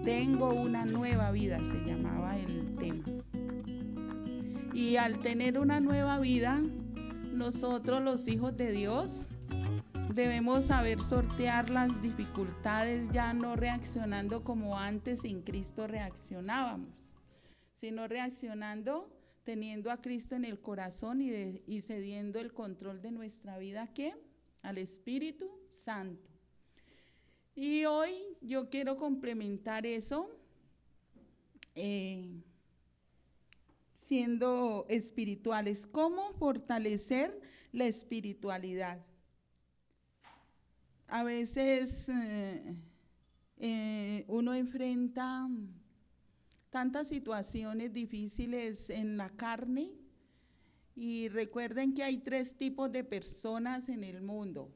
Tengo una nueva vida, se llamaba el tema. Y al tener una nueva vida, nosotros los hijos de Dios debemos saber sortear las dificultades, ya no reaccionando como antes en Cristo reaccionábamos, sino reaccionando teniendo a Cristo en el corazón y cediendo el control de nuestra vida, ¿qué? Al Espíritu Santo. Y hoy yo quiero complementar eso siendo espirituales. ¿Cómo fortalecer la espiritualidad? A veces uno enfrenta tantas situaciones difíciles en la carne, y recuerden que hay 3 tipos de personas en el mundo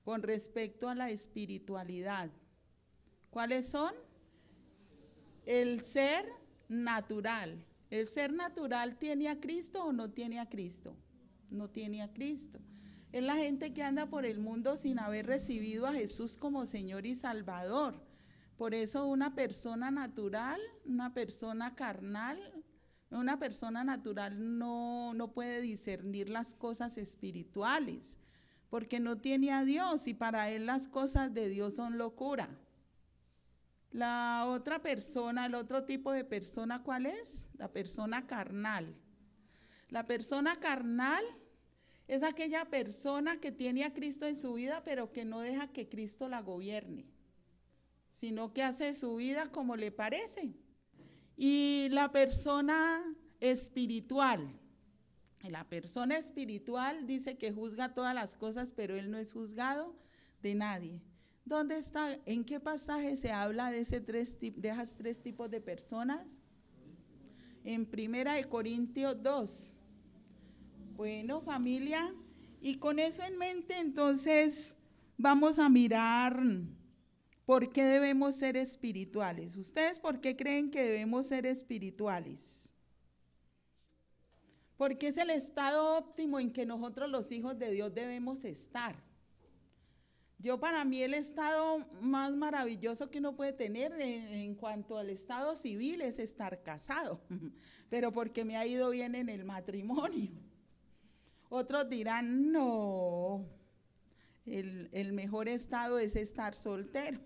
con respecto a la espiritualidad. ¿Cuáles son? El ser natural. ¿El ser natural tiene a Cristo o no tiene a Cristo? No tiene a Cristo. Es la gente que anda por el mundo sin haber recibido a Jesús como Señor y Salvador. Por eso una persona natural, una persona carnal, una persona natural no puede discernir las cosas espirituales, porque no tiene a Dios y para él las cosas de Dios son locura. La otra persona, el otro tipo de persona, ¿cuál es? La persona carnal. La persona carnal es aquella persona que tiene a Cristo en su vida, pero que no deja que Cristo la gobierne, sino que hace su vida como le parece. Y la persona espiritual dice que juzga todas las cosas, pero él no es juzgado de nadie. ¿Dónde está? ¿En qué pasaje se habla de esas 3 tipos de personas? En 1 Corintios 2. Bueno, familia, y con eso en mente, entonces vamos a mirar por qué debemos ser espirituales. ¿Ustedes por qué creen que debemos ser espirituales? Porque es el estado óptimo en que nosotros los hijos de Dios debemos estar. Para mí el estado más maravilloso que uno puede tener en cuanto al estado civil es estar casado, pero porque me ha ido bien en el matrimonio. Otros dirán, no, el mejor estado es estar soltero.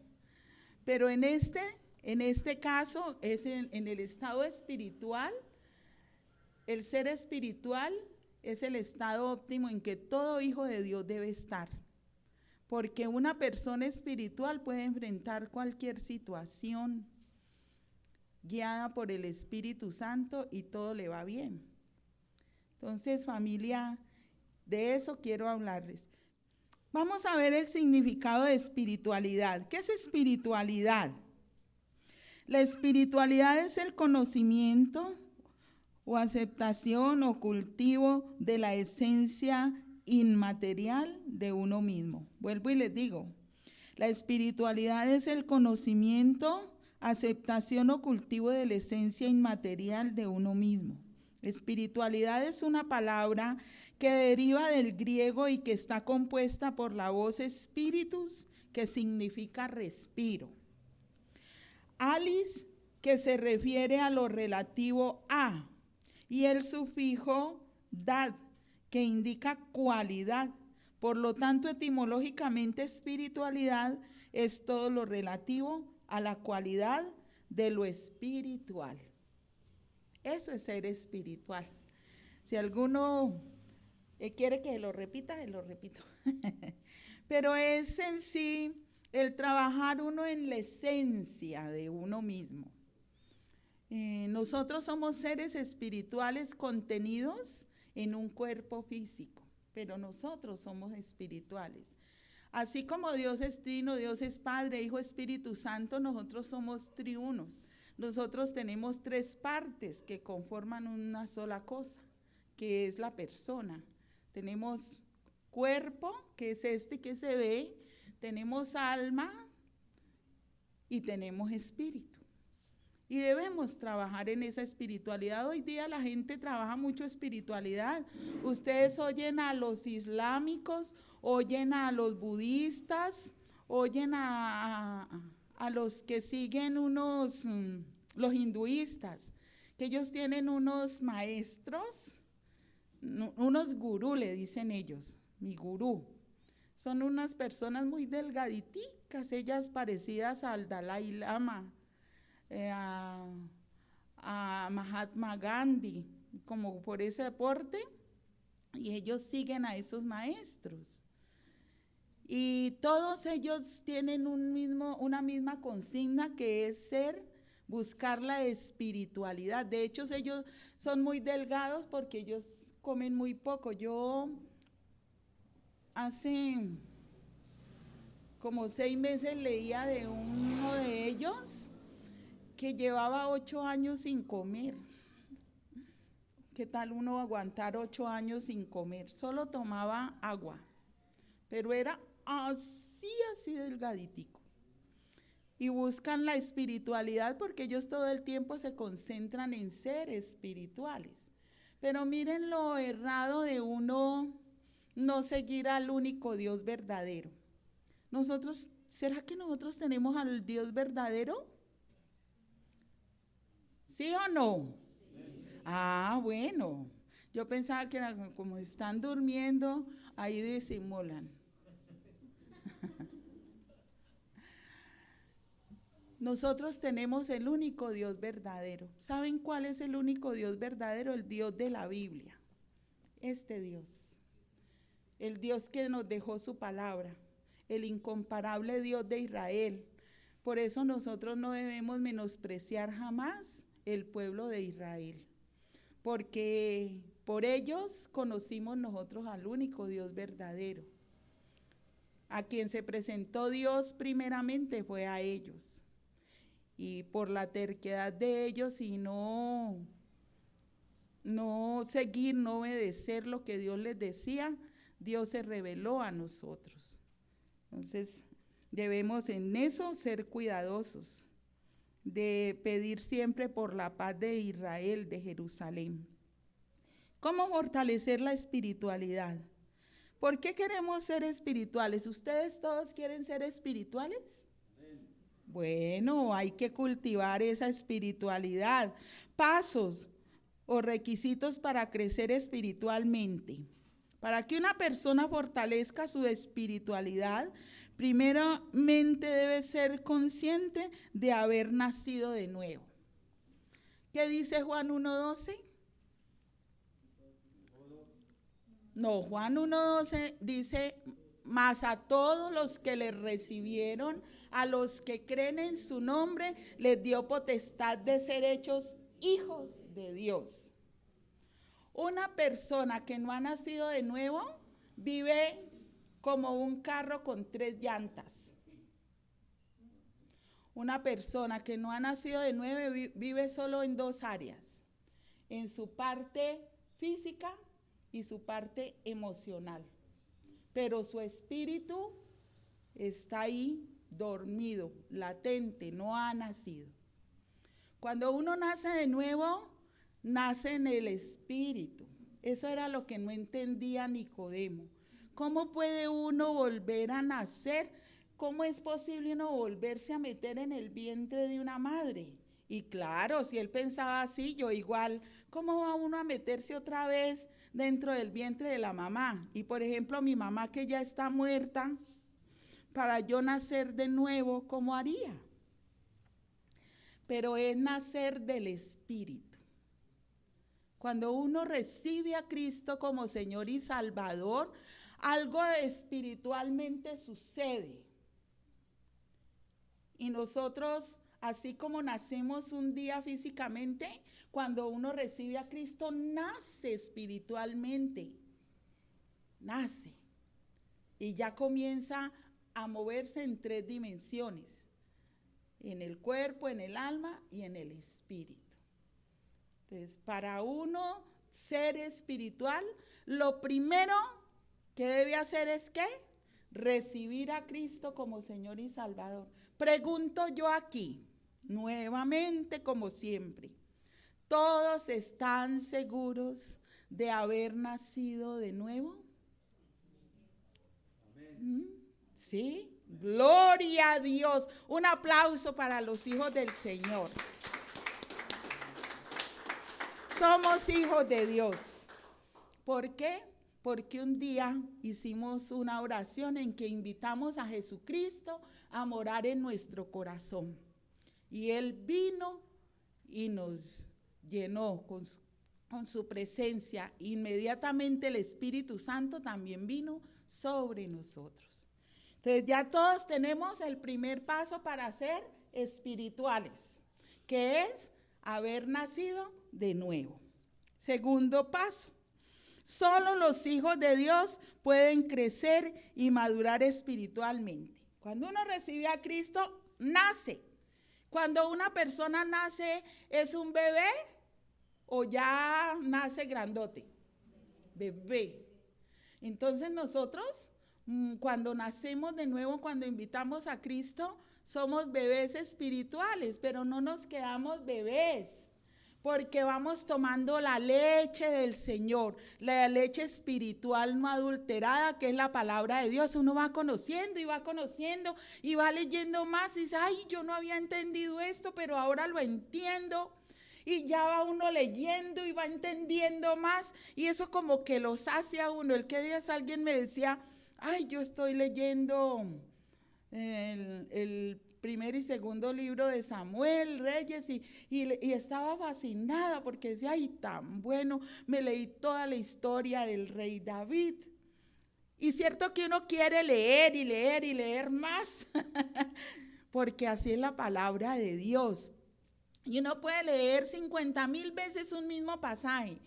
Pero en este caso, es en el estado espiritual, el ser espiritual es el estado óptimo en que todo hijo de Dios debe estar. Porque una persona espiritual puede enfrentar cualquier situación guiada por el Espíritu Santo y todo le va bien. Entonces, familia, de eso quiero hablarles. Vamos a ver el significado de espiritualidad. ¿Qué es espiritualidad? La espiritualidad es el conocimiento o aceptación o cultivo de la esencia inmaterial de uno mismo. Vuelvo y les digo, la espiritualidad es el conocimiento, aceptación o cultivo de la esencia inmaterial de uno mismo. Espiritualidad es una palabra que deriva del griego y que está compuesta por la voz spiritus, que significa respiro. Alis, que se refiere a lo relativo a, y el sufijo dad, que indica cualidad. Por lo tanto, etimológicamente, espiritualidad es todo lo relativo a la cualidad de lo espiritual. Eso es ser espiritual. Si alguno quiere que lo repita, lo repito. Pero es en sí el trabajar uno en la esencia de uno mismo. Nosotros somos seres espirituales contenidos en un cuerpo físico, pero nosotros somos espirituales. Así como Dios es trino, Dios es Padre, Hijo, Espíritu Santo, nosotros somos triunos. Nosotros tenemos 3 partes que conforman una sola cosa, que es la persona. Tenemos cuerpo, que es este que se ve, tenemos alma y tenemos espíritu. Y debemos trabajar en esa espiritualidad. Hoy día la gente trabaja mucho espiritualidad. Ustedes oyen a los islámicos, oyen a los budistas, oyen a a los que siguen los hinduistas, que ellos tienen unos maestros, unos gurú, le dicen ellos, mi gurú. Son unas personas muy delgaditicas, ellas parecidas al Dalai Lama, a Mahatma Gandhi, como por ese deporte, y ellos siguen a esos maestros. Y todos ellos tienen una misma consigna, que es buscar la espiritualidad. De hecho, ellos son muy delgados porque ellos comen muy poco. Yo hace como 6 meses leía de uno de ellos que llevaba 8 años sin comer. ¿Qué tal uno aguantar 8 años sin comer? Solo tomaba agua, pero era así delgaditico. Y buscan la espiritualidad porque ellos todo el tiempo se concentran en ser espirituales. Pero miren lo errado de uno no seguir al único Dios verdadero. ¿Será que nosotros tenemos al Dios verdadero? ¿Sí o no? Ah, bueno. Yo pensaba que era como están durmiendo, ahí disimulan. Nosotros tenemos el único Dios verdadero. ¿Saben cuál es el único Dios verdadero? El Dios de la Biblia. Este Dios. El Dios que nos dejó su palabra. El incomparable Dios de Israel. Por eso nosotros no debemos menospreciar jamás el pueblo de Israel. Porque por ellos conocimos nosotros al único Dios verdadero. A quien se presentó Dios primeramente fue a ellos. Y por la terquedad de ellos y no seguir, no obedecer lo que Dios les decía, Dios se reveló a nosotros. Entonces, debemos en eso ser cuidadosos, de pedir siempre por la paz de Israel, de Jerusalén. ¿Cómo fortalecer la espiritualidad? ¿Por qué queremos ser espirituales? ¿Ustedes todos quieren ser espirituales? Bueno, hay que cultivar esa espiritualidad. Pasos o requisitos para crecer espiritualmente. Para que una persona fortalezca su espiritualidad, primeramente debe ser consciente de haber nacido de nuevo. ¿Qué dice Juan 1:12? No, Juan 1:12 dice, mas a todos los que le recibieron, a los que creen en su nombre, les dio potestad de ser hechos hijos de Dios. Una persona que no ha nacido de nuevo vive como un carro con 3 llantas. Una persona que no ha nacido de nuevo vive solo en 2 áreas, en su parte física y su parte emocional. Pero su espíritu está ahí dormido, latente, no ha nacido. Cuando uno nace de nuevo, nace en el espíritu. Eso era lo que no entendía Nicodemo. ¿Cómo puede uno volver a nacer? ¿Cómo es posible uno volverse a meter en el vientre de una madre? Y claro, si él pensaba así, yo igual, ¿cómo va uno a meterse otra vez dentro del vientre de la mamá? Y por ejemplo, mi mamá que ya está muerta, para yo nacer de nuevo, ¿cómo haría? Pero es nacer del Espíritu. Cuando uno recibe a Cristo como Señor y Salvador, algo espiritualmente sucede. Y nosotros, así como nacemos un día físicamente, cuando uno recibe a Cristo, nace espiritualmente. Nace. Y ya comienza a moverse en 3 dimensiones. En el cuerpo, en el alma y en el espíritu. Entonces, para uno ser espiritual, lo primero que debe hacer es ¿qué? Recibir a Cristo como Señor y Salvador. Pregunto yo aquí, nuevamente como siempre, ¿todos están seguros de haber nacido de nuevo? ¿Sí? Gloria a Dios. Un aplauso para los hijos del Señor. Somos hijos de Dios. ¿Por qué? Porque un día hicimos una oración en que invitamos a Jesucristo a morar en nuestro corazón. Y Él vino y nos llenó con su presencia. Inmediatamente el Espíritu Santo también vino sobre nosotros. Entonces ya todos tenemos el primer paso para ser espirituales, que es haber nacido de nuevo. Segundo paso, solo los hijos de Dios pueden crecer y madurar espiritualmente. Cuando uno recibe a Cristo, nace. Cuando una persona nace, ¿es un bebé o ya nace grandote? Bebé. Entonces nosotros, cuando nacemos de nuevo, cuando invitamos a Cristo, somos bebés espirituales, pero no nos quedamos bebés, porque vamos tomando la leche del Señor, la leche espiritual no adulterada, que es la palabra de Dios. Uno va conociendo y va leyendo más y dice, ay, yo no había entendido esto, pero ahora lo entiendo. Y ya va uno leyendo y va entendiendo más, y eso como que lo sacia a uno. El que días alguien me decía, ay, yo estoy leyendo el primer y segundo libro de Samuel, Reyes, y estaba fascinada porque decía, ay, tan bueno, me leí toda la historia del rey David. Y cierto que uno quiere leer y leer y leer más, porque así es la palabra de Dios. Y uno puede leer 50,000 veces un mismo pasaje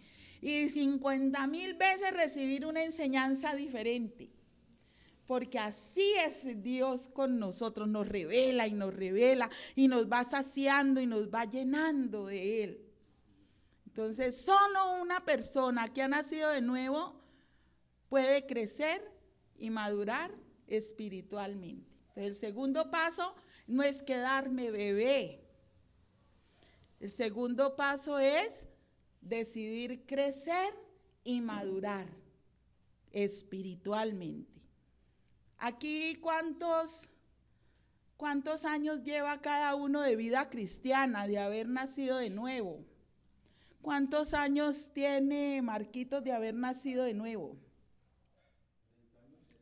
y 50,000 veces recibir una enseñanza diferente. Porque así es Dios con nosotros, nos revela y nos va saciando y nos va llenando de Él. Entonces, solo una persona que ha nacido de nuevo puede crecer y madurar espiritualmente. Entonces, el segundo paso no es quedarme bebé. El segundo paso es decidir crecer y madurar espiritualmente. Aquí, ¿cuántos años lleva cada uno de vida cristiana, de haber nacido de nuevo? ¿Cuántos años tiene Marquitos de haber nacido de nuevo?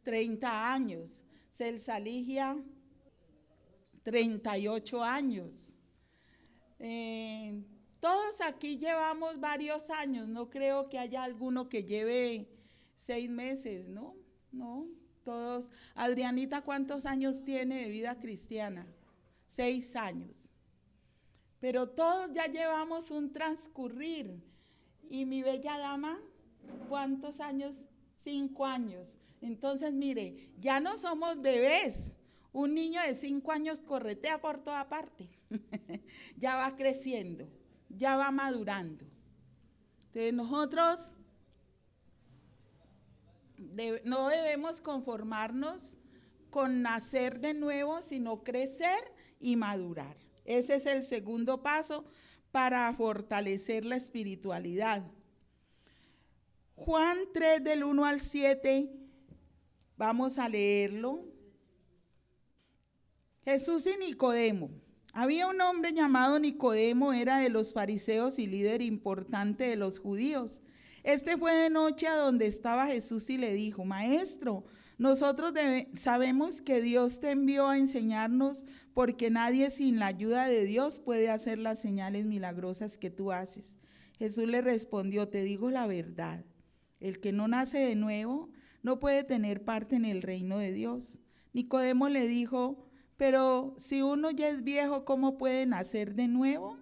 30 años. Celsa Ligia, 38 años. Todos aquí llevamos varios años, no creo que haya alguno que lleve 6 meses, ¿no? No, todos. Adrianita, ¿cuántos años tiene de vida cristiana? 6 años. Pero todos ya llevamos un transcurrir. Y mi bella dama, ¿cuántos años? 5 años. Entonces, mire, ya no somos bebés. Un niño de 5 años corretea por toda parte. Ya va creciendo, ya va madurando. Entonces nosotros no debemos conformarnos con nacer de nuevo, sino crecer y madurar. Ese es el segundo paso para fortalecer la espiritualidad. Juan 3 del 1 al 7, vamos a leerlo. Jesús y Nicodemo. Había un hombre llamado Nicodemo, era de los fariseos y líder importante de los judíos. Este fue de noche a donde estaba Jesús y le dijo, Maestro, nosotros sabemos que Dios te envió a enseñarnos, porque nadie sin la ayuda de Dios puede hacer las señales milagrosas que tú haces. Jesús le respondió, te digo la verdad, el que no nace de nuevo no puede tener parte en el reino de Dios. Nicodemo le dijo, pero si uno ya es viejo, ¿cómo puede nacer de nuevo?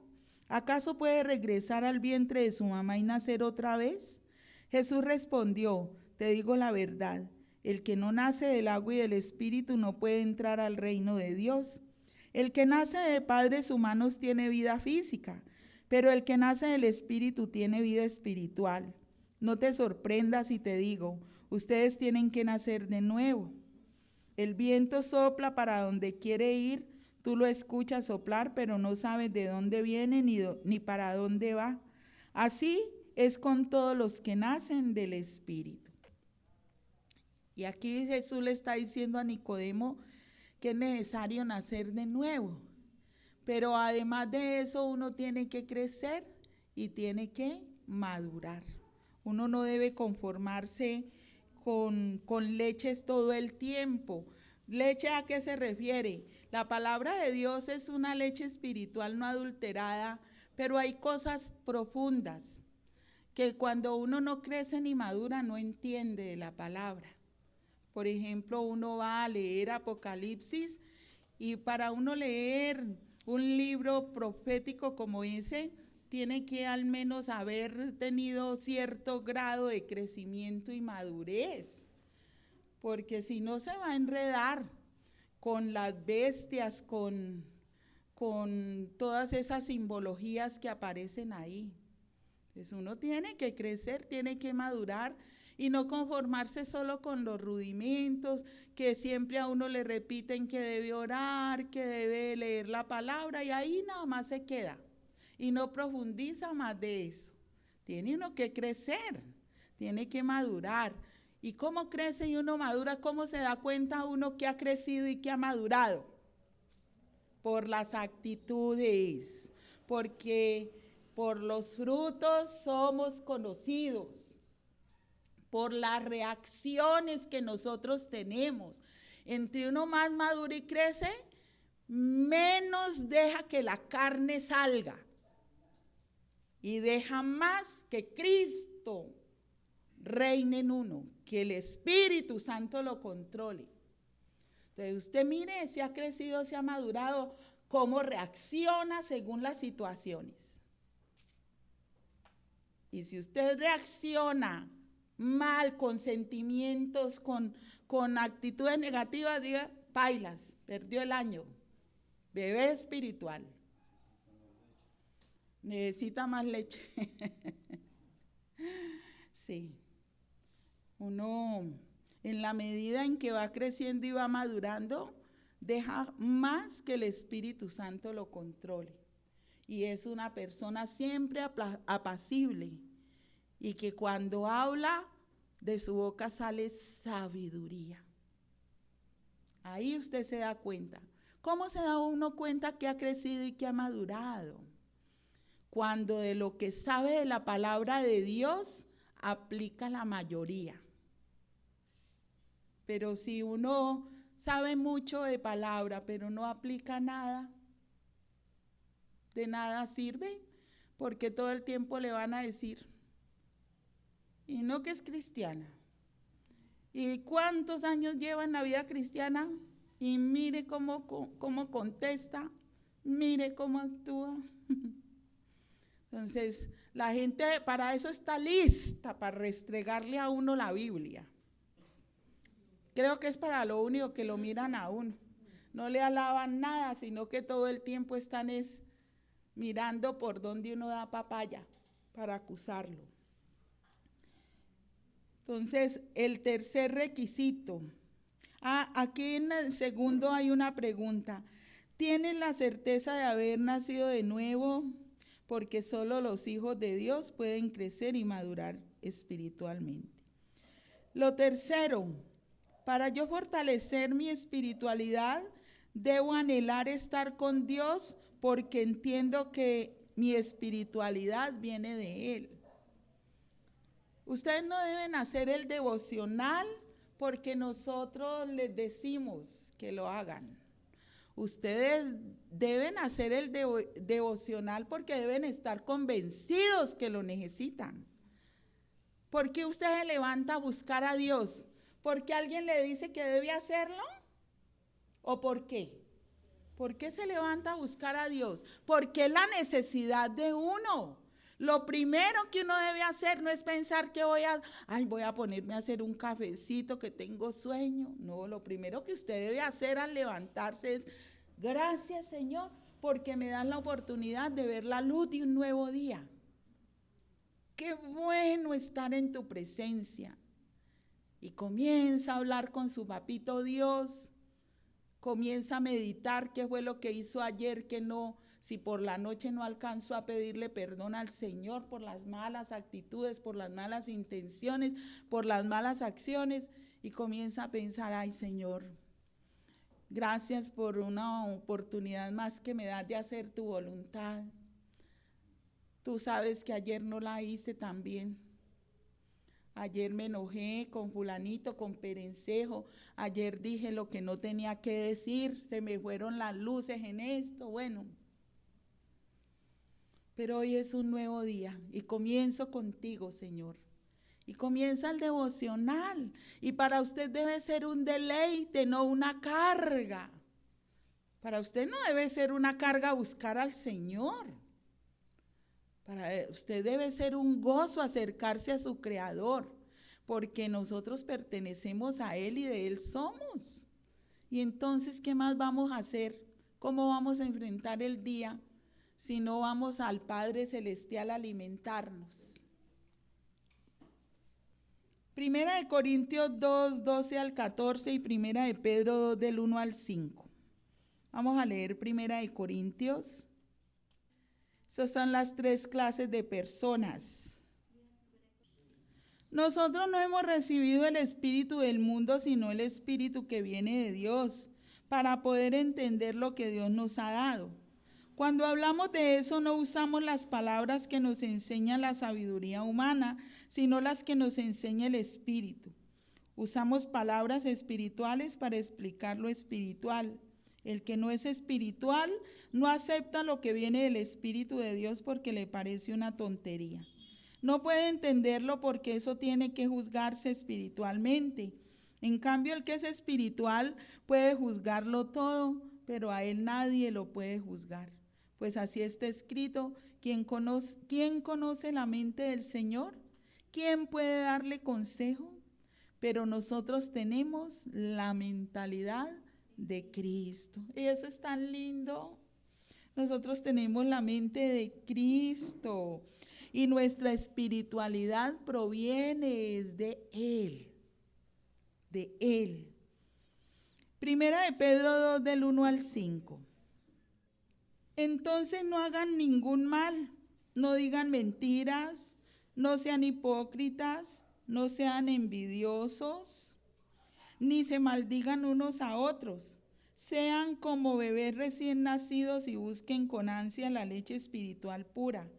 ¿Acaso puede regresar al vientre de su mamá y nacer otra vez? Jesús respondió, te digo la verdad, el que no nace del agua y del espíritu no puede entrar al reino de Dios. El que nace de padres humanos tiene vida física, pero el que nace del espíritu tiene vida espiritual. No te sorprendas si te digo, ustedes tienen que nacer de nuevo. El viento sopla para donde quiere ir, tú lo escuchas soplar, pero no sabes de dónde viene ni para dónde va. Así es con todos los que nacen del Espíritu. Y aquí Jesús le está diciendo a Nicodemo que es necesario nacer de nuevo. Pero además de eso, uno tiene que crecer y tiene que madurar. Uno no debe conformarse con leches todo el tiempo. ¿Leche a qué se refiere? La palabra de Dios es una leche espiritual no adulterada, pero hay cosas profundas que cuando uno no crece ni madura no entiende de la palabra. Por ejemplo, uno va a leer Apocalipsis y para uno leer un libro profético como ese, tiene que al menos haber tenido cierto grado de crecimiento y madurez, porque si no se va a enredar con las bestias, con todas esas simbologías que aparecen ahí. Entonces uno tiene que crecer, tiene que madurar y no conformarse solo con los rudimentos, que siempre a uno le repiten que debe orar, que debe leer la palabra y ahí nada más se queda y no profundiza más de eso. Tiene uno que crecer, tiene que madurar. ¿Y cómo crece y uno madura? ¿Cómo se da cuenta uno que ha crecido y que ha madurado? Por las actitudes, porque por los frutos somos conocidos, por las reacciones que nosotros tenemos. Entre uno más madura y crece, menos deja que la carne salga y deja más que Cristo reine en uno, que el Espíritu Santo lo controle. Entonces usted mire si ha crecido, si ha madurado, cómo reacciona según las situaciones. Y si usted reacciona mal, con sentimientos, con actitudes negativas, diga, pailas, perdió el año, bebé espiritual. Necesita más leche. Sí. Uno, en la medida en que va creciendo y va madurando, deja más que el Espíritu Santo lo controle. Y es una persona siempre apacible y que cuando habla, de su boca sale sabiduría. Ahí usted se da cuenta. ¿Cómo se da uno cuenta que ha crecido y que ha madurado? Cuando de lo que sabe de la palabra de Dios, aplica la mayoría. Pero si uno sabe mucho de palabra, pero no aplica nada, de nada sirve, porque todo el tiempo le van a decir, y no que es cristiana. ¿Y cuántos años lleva en la vida cristiana? Y mire cómo contesta, mire cómo actúa. Entonces, la gente para eso está lista, para restregarle a uno la Biblia. Creo que es para lo único que lo miran a uno. No le alaban nada, sino que todo el tiempo están mirando por donde uno da papaya para acusarlo. Entonces, el tercer requisito. Aquí en el segundo hay una pregunta. ¿Tienes la certeza de haber nacido de nuevo? Porque solo los hijos de Dios pueden crecer y madurar espiritualmente. Lo tercero, para yo fortalecer mi espiritualidad, debo anhelar estar con Dios porque entiendo que mi espiritualidad viene de Él. Ustedes no deben hacer el devocional porque nosotros les decimos que lo hagan. Ustedes deben hacer el devocional porque deben estar convencidos que lo necesitan. ¿Por qué usted se levanta a buscar a Dios? ¿Porque alguien le dice que debe hacerlo? ¿O por qué? ¿Por qué se levanta a buscar a Dios? Porque es la necesidad de uno. Lo primero que uno debe hacer no es pensar que voy a ponerme a hacer un cafecito, que tengo sueño. No, lo primero que usted debe hacer al levantarse es, gracias Señor, porque me dan la oportunidad de ver la luz de un nuevo día. Qué bueno estar en tu presencia. Y comienza a hablar con su papito Dios. Comienza a meditar qué fue lo que hizo ayer, que no, si por la noche no alcanzó a pedirle perdón al Señor por las malas actitudes, por las malas intenciones, por las malas acciones, y comienza a pensar, ay Señor, Gracias por una oportunidad más que me das de hacer tu voluntad. Tú sabes que ayer no la hice tan bien. Ayer me enojé con fulanito, con Perencejo. Ayer dije lo que no tenía que decir. Se me fueron las luces en esto. Bueno. Pero hoy es un nuevo día y comienzo contigo, Señor. Y comienza el devocional. Y para usted debe ser un deleite, no una carga. Para usted no debe ser una carga buscar al Señor. Para usted debe ser un gozo acercarse a su Creador, porque nosotros pertenecemos a Él y de Él somos. Y entonces, ¿qué más vamos a hacer? ¿Cómo vamos a enfrentar el día si no vamos al Padre Celestial a alimentarnos? Primera de Corintios 2, 12 al 14 y Primera de Pedro 2, del 1 al 5. Vamos a leer Primera de Corintios. Esas son las 3 clases de personas. Nosotros no hemos recibido el espíritu del mundo, sino el espíritu que viene de Dios, para poder entender lo que Dios nos ha dado. Cuando hablamos de eso, no usamos las palabras que nos enseña la sabiduría humana, sino las que nos enseña el Espíritu. Usamos palabras espirituales para explicar lo espiritual. El que no es espiritual no acepta lo que viene del Espíritu de Dios porque le parece una tontería. No puede entenderlo porque eso tiene que juzgarse espiritualmente. En cambio, el que es espiritual puede juzgarlo todo, pero a él nadie lo puede juzgar. Pues así está escrito, ¿quién conoce la mente del Señor? ¿Quién puede darle consejo? Pero nosotros tenemos la mentalidad de Cristo. Y eso es tan lindo. Nosotros tenemos la mente de Cristo y nuestra espiritualidad proviene de Él. De Él. Primera de Pedro 2, del 1 al 5. Entonces no hagan ningún mal, no digan mentiras, no sean hipócritas, no sean envidiosos, ni se maldigan unos a otros. Sean como bebés recién nacidos y busquen con ansia la leche espiritual pura.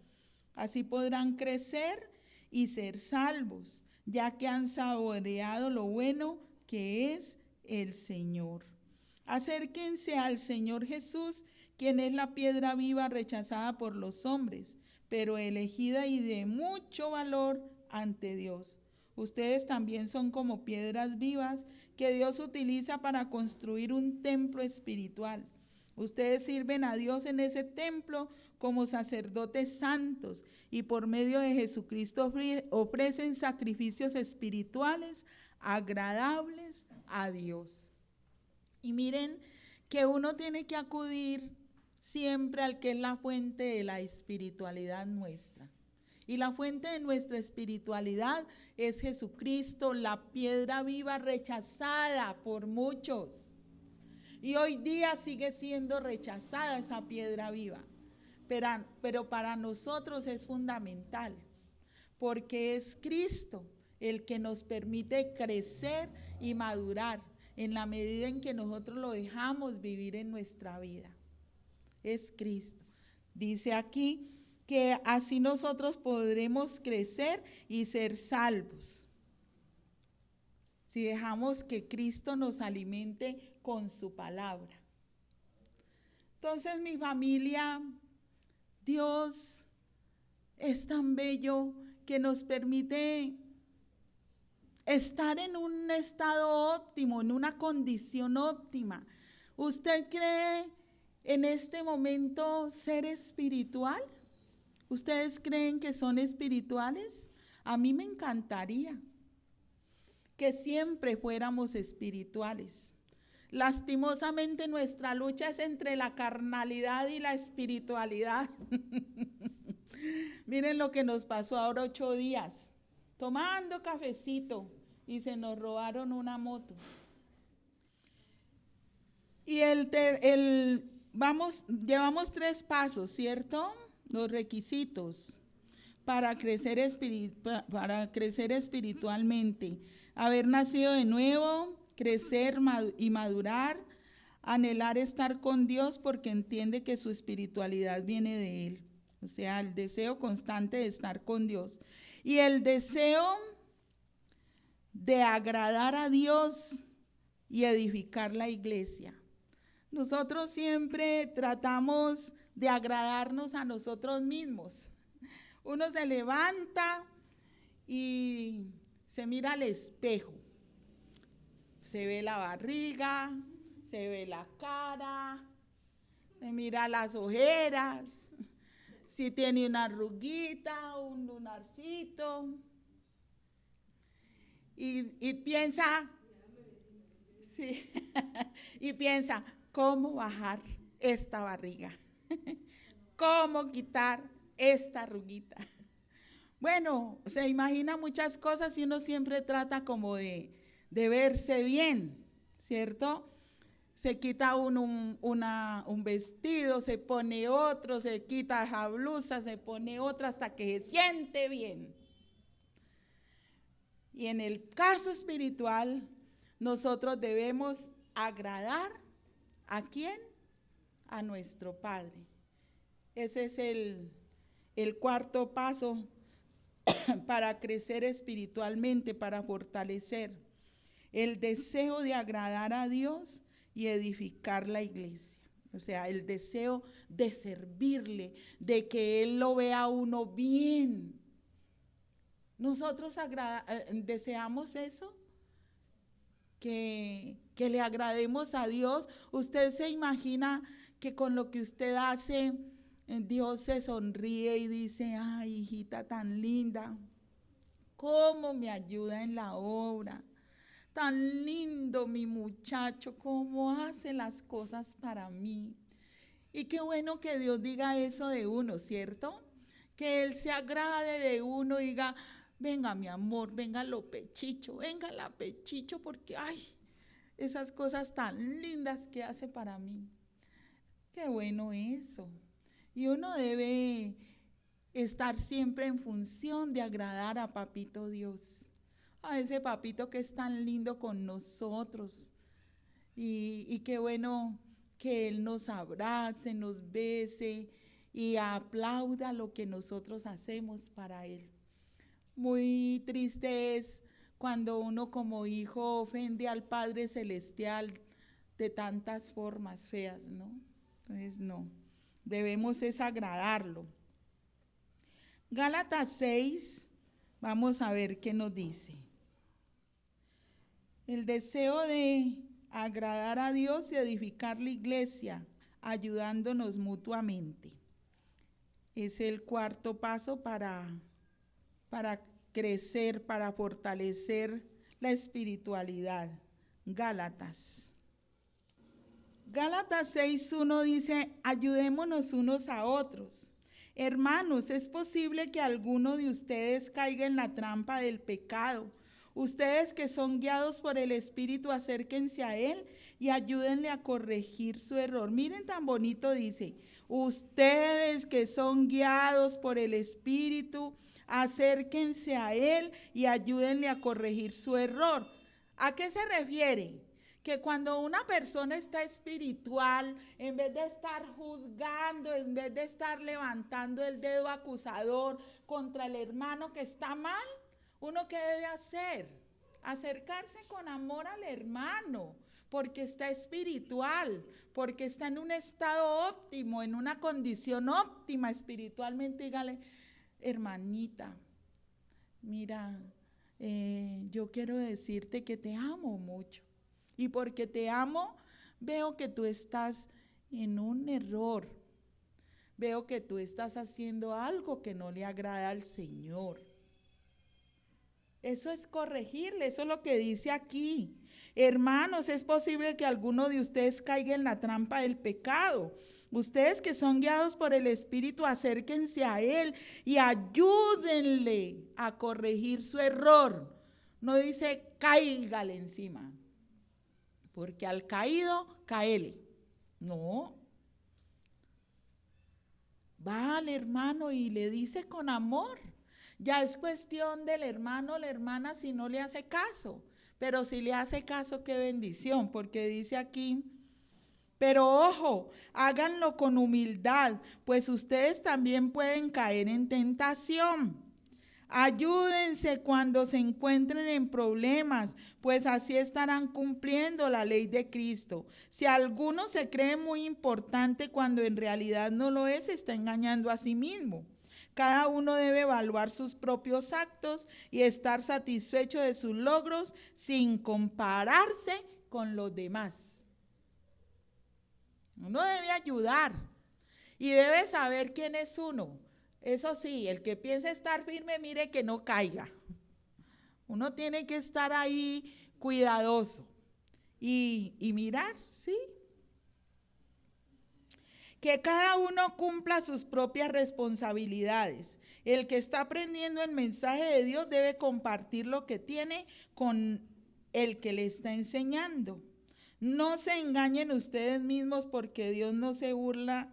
Así podrán crecer y ser salvos, ya que han saboreado lo bueno que es el Señor. Acérquense al Señor Jesús, quien es la piedra viva rechazada por los hombres, pero elegida y de mucho valor ante Dios. Ustedes también son como piedras vivas que Dios utiliza para construir un templo espiritual. Ustedes sirven a Dios en ese templo como sacerdotes santos y por medio de Jesucristo ofrecen sacrificios espirituales agradables a Dios. Y miren que uno tiene que acudir siempre al que es la fuente de la espiritualidad nuestra. Y la fuente de nuestra espiritualidad es Jesucristo, la piedra viva rechazada por muchos. Y hoy día sigue siendo rechazada esa piedra viva. Pero para nosotros es fundamental, porque es Cristo el que nos permite crecer y madurar en la medida en que nosotros lo dejamos vivir en nuestra vida. Es Cristo. Dice aquí que así nosotros podremos crecer y ser salvos. Si dejamos que Cristo nos alimente con su palabra. Entonces, mi familia, Dios es tan bello que nos permite estar en un estado óptimo, en una condición óptima. ¿Usted cree en este momento ser espiritual? ¿Ustedes creen que son espirituales? A mí me encantaría que siempre fuéramos espirituales. Lastimosamente nuestra lucha es entre la carnalidad y la espiritualidad. Miren lo que nos pasó ahora 8 días, tomando cafecito y se nos robaron una moto. Y llevamos 3 pasos, ¿cierto? Los requisitos para crecer espiritualmente: haber nacido de nuevo, crecer y madurar, Anhelar estar con Dios porque entiende que su espiritualidad viene de Él. O sea, el deseo constante de estar con Dios. Y el deseo de agradar a Dios y edificar la iglesia. Nosotros siempre tratamos de agradarnos a nosotros mismos. Uno se levanta y se mira al espejo. Se ve la barriga, se ve la cara, se mira las ojeras, si tiene una arruguita, un lunarcito. Y piensa, sí, y piensa, ¿cómo bajar esta barriga? ¿Cómo quitar esta arruguita? Bueno, se imagina muchas cosas y uno siempre trata como de verse bien, ¿cierto? Se quita uno un vestido, se pone otro, se quita esa blusa, se pone otra hasta que se siente bien. Y en el caso espiritual, nosotros debemos agradar ¿a quién? A nuestro Padre. Ese es el cuarto paso para crecer espiritualmente, para fortalecer el deseo de agradar a Dios y edificar la iglesia. O sea, el deseo de servirle, de que Él lo vea a uno bien. Nosotros deseamos eso, que le agrademos a Dios. Usted se imagina que con lo que usted hace, Dios se sonríe y dice, ay, hijita tan linda, cómo me ayuda en la obra. Tan lindo mi muchacho, cómo hace las cosas para mí. Y qué bueno que Dios diga eso de uno, ¿cierto? Que Él se agrade de uno y diga, venga mi amor, venga lo pechicho, venga la pechicho, porque ay, esas cosas tan lindas que hace para mí. Qué bueno eso. Y uno debe estar siempre en función de agradar a Papito Dios, a ese papito que es tan lindo con nosotros. Y qué bueno que Él nos abrace, nos bese y aplauda lo que nosotros hacemos para Él. Muy triste es cuando uno como hijo ofende al Padre Celestial de tantas formas feas, ¿no? Entonces no, debemos es agradarlo. Gálatas 6, vamos a ver qué nos dice. El deseo de agradar a Dios y edificar la iglesia, ayudándonos mutuamente. Es el cuarto paso para crecer, para fortalecer la espiritualidad. Gálatas. Gálatas 6:1 dice, ayudémonos unos a otros. Hermanos, es posible que alguno de ustedes caiga en la trampa del pecado. Ustedes que son guiados por el Espíritu, acérquense a Él y ayúdenle a corregir su error. Miren tan bonito dice, ustedes que son guiados por el Espíritu, acérquense a Él y ayúdenle a corregir su error. ¿A qué se refiere? Que cuando una persona está espiritual, en vez de estar juzgando, en vez de estar levantando el dedo acusador contra el hermano que está mal, ¿uno qué debe hacer? Acercarse con amor al hermano, porque está espiritual, porque está en un estado óptimo, en una condición óptima espiritualmente. Dígale, hermanita, mira, yo quiero decirte que te amo mucho. Y porque te amo, veo que tú estás en un error. Veo que tú estás haciendo algo que no le agrada al Señor. Eso es corregirle, eso es lo que dice aquí. Hermanos, es posible que alguno de ustedes caiga en la trampa del pecado. Ustedes que son guiados por el Espíritu, acérquense a Él y ayúdenle a corregir su error. No dice cáigale encima, porque al caído, caele. No. Va al hermano y le dice con amor. Ya es cuestión del hermano o la hermana si no le hace caso. Pero si le hace caso, qué bendición, porque dice aquí, Pero ojo, háganlo con humildad, pues ustedes también pueden caer en tentación. Ayúdense cuando se encuentren en problemas, pues así estarán cumpliendo la ley de Cristo. Si alguno se cree muy importante cuando en realidad no lo es, está engañando a sí mismo. Cada uno debe evaluar sus propios actos y estar satisfecho de sus logros sin compararse con los demás. Uno debe ayudar y debe saber quién es uno. Eso sí, el que piense estar firme, mire que no caiga. Uno tiene que estar ahí cuidadoso y mirar, ¿sí? Que cada uno cumpla sus propias responsabilidades. El que está aprendiendo el mensaje de Dios debe compartir lo que tiene con el que le está enseñando. No se engañen ustedes mismos porque de Dios no se burla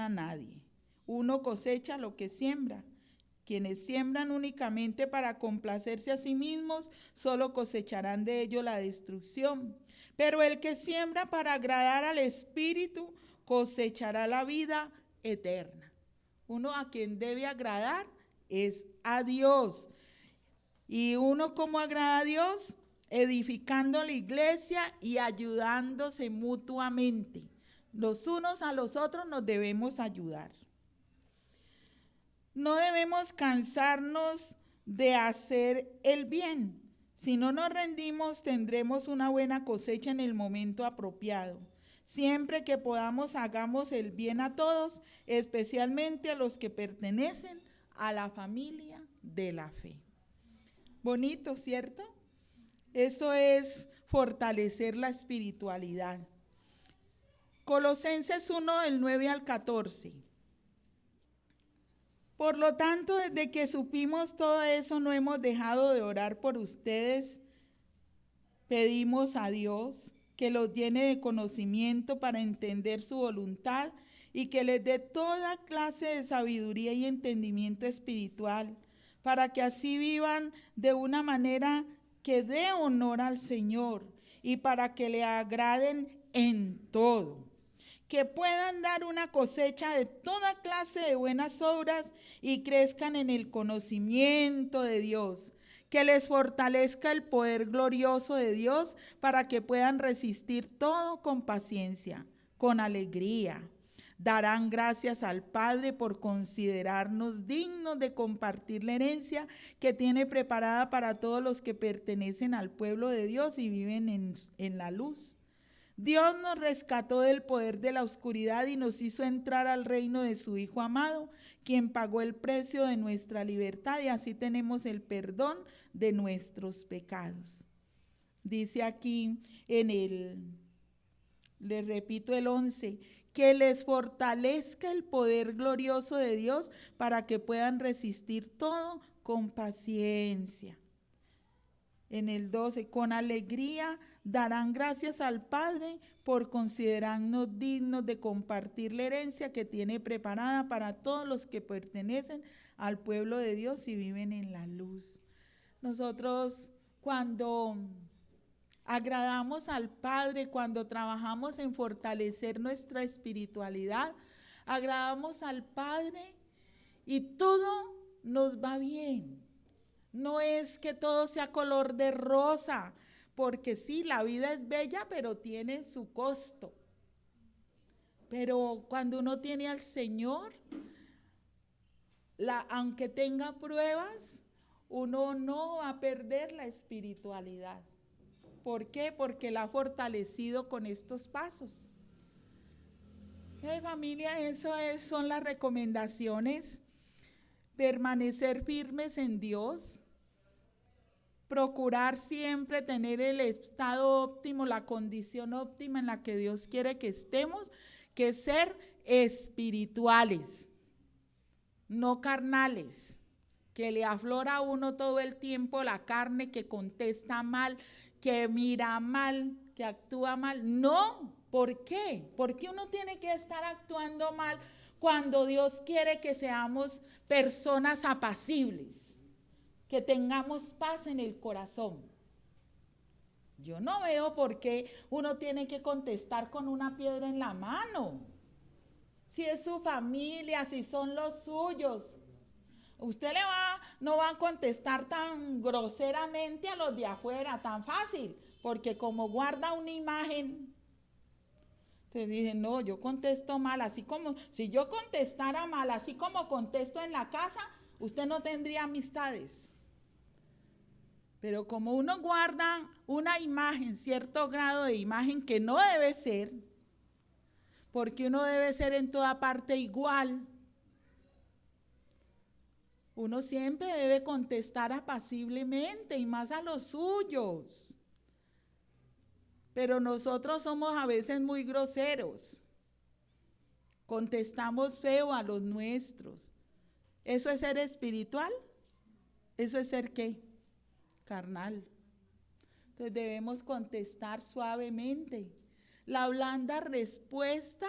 a nadie. Uno cosecha lo que siembra. Quienes siembran únicamente para complacerse a sí mismos, solo cosecharán de ello la destrucción. Pero el que siembra para agradar al Espíritu, cosechará la vida eterna. Uno a quien debe agradar es a Dios. ¿Y uno cómo agrada a Dios? Edificando la iglesia y ayudándose mutuamente. Los unos a los otros nos debemos ayudar. No debemos cansarnos de hacer el bien. Si no nos rendimos, tendremos una buena cosecha en el momento apropiado. Siempre que podamos, hagamos el bien a todos, especialmente a los que pertenecen a la familia de la fe. Bonito, ¿cierto? Eso es fortalecer la espiritualidad. Colosenses 1, del 9 al 14. Por lo tanto, desde que supimos todo eso, no hemos dejado de orar por ustedes. Pedimos a Dios que los llene de conocimiento para entender su voluntad y que les dé toda clase de sabiduría y entendimiento espiritual, para que así vivan de una manera que dé honor al Señor y para que le agraden en todo. Que puedan dar una cosecha de toda clase de buenas obras y crezcan en el conocimiento de Dios. Que les fortalezca el poder glorioso de Dios para que puedan resistir todo con paciencia, con alegría. Darán gracias al Padre por considerarnos dignos de compartir la herencia que tiene preparada para todos los que pertenecen al pueblo de Dios y viven en la luz. Dios nos rescató del poder de la oscuridad y nos hizo entrar al reino de su Hijo amado, quien pagó el precio de nuestra libertad, y así tenemos el perdón de nuestros pecados. Dice aquí les repito el 11, que les fortalezca el poder glorioso de Dios para que puedan resistir todo con paciencia. En el 12, con alegría darán gracias al Padre por considerarnos dignos de compartir la herencia que tiene preparada para todos los que pertenecen al pueblo de Dios y viven en la luz. Nosotros cuando agradamos al Padre, cuando trabajamos en fortalecer nuestra espiritualidad, agradamos al Padre y todo nos va bien. No es que todo sea color de rosa, porque sí, la vida es bella, pero tiene su costo. Pero cuando uno tiene al Señor, aunque tenga pruebas, uno no va a perder la espiritualidad. ¿Por qué? Porque la ha fortalecido con estos pasos. Familia, son las recomendaciones. Permanecer firmes en Dios. Procurar siempre tener el estado óptimo, la condición óptima en la que Dios quiere que estemos, que es ser espirituales, no carnales, que le aflora a uno todo el tiempo la carne, que contesta mal, que mira mal, que actúa mal. No, ¿por qué? ¿Por qué uno tiene que estar actuando mal cuando Dios quiere que seamos personas apacibles? Que tengamos paz en el corazón. Yo no veo por qué uno tiene que contestar con una piedra en la mano. Si es su familia, si son los suyos. Usted no va a contestar tan groseramente a los de afuera, tan fácil, porque como guarda una imagen, te dicen, no, yo contesto mal, así como, si yo contestara mal, así como contesto en la casa, usted no tendría amistades. Pero como uno guarda una imagen, cierto grado de imagen que no debe ser, porque uno debe ser en toda parte igual, uno siempre debe contestar apaciblemente y más a los suyos. Pero nosotros somos a veces muy groseros. Contestamos feo a los nuestros. ¿Eso es ser espiritual? ¿Eso es ser qué? Carnal. Entonces debemos contestar suavemente. La blanda respuesta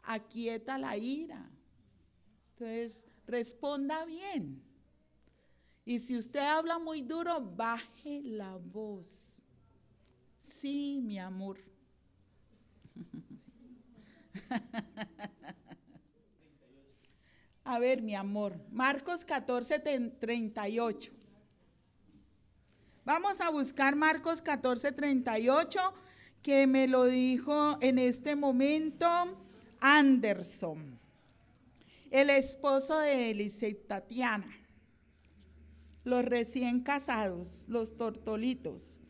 aquieta la ira. Entonces responda bien. Y si usted habla muy duro, baje la voz. Sí, mi amor. A ver, mi amor, Marcos 14:38. Vamos a buscar Marcos 14:38, que me lo dijo en este momento Anderson, el esposo de Eliseth Tatiana. Los recién casados, los tortolitos.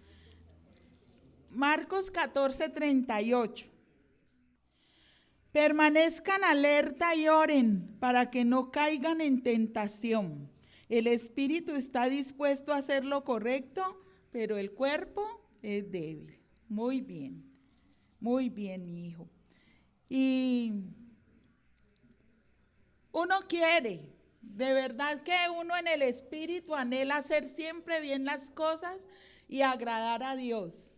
Marcos 14:38. Permanezcan alerta y oren para que no caigan en tentación. El espíritu está dispuesto a hacer lo correcto, pero el cuerpo es débil. Muy bien, mi hijo. Y uno quiere, de verdad que uno en el espíritu anhela hacer siempre bien las cosas y agradar a Dios.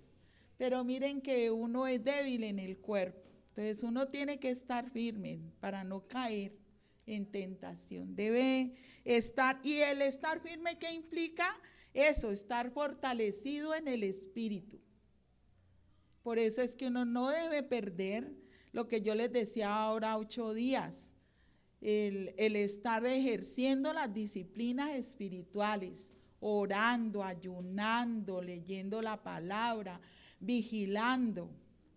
Pero miren que uno es débil en el cuerpo. Entonces uno tiene que estar firme para no caer en tentación. Debe estar, y el estar firme, ¿qué implica? Eso, estar fortalecido en el espíritu. Por eso es que uno no debe perder lo que yo les decía ahora 8 días, el estar ejerciendo las disciplinas espirituales, orando, ayunando, leyendo la palabra, vigilando,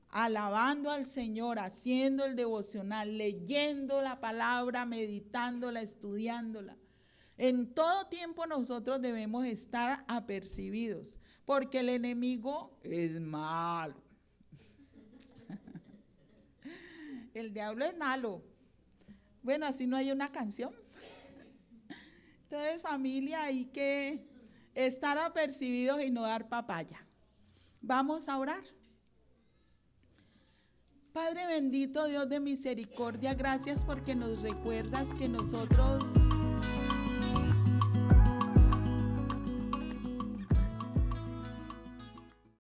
alabando al Señor, haciendo el devocional, leyendo la palabra, meditándola, estudiándola. En todo tiempo nosotros debemos estar apercibidos, porque el enemigo es malo. El diablo es malo. Bueno, así no hay una canción. Entonces, familia, hay que estar apercibidos y no dar papaya. Vamos a orar. Padre bendito, Dios de misericordia, gracias porque nos recuerdas que nosotros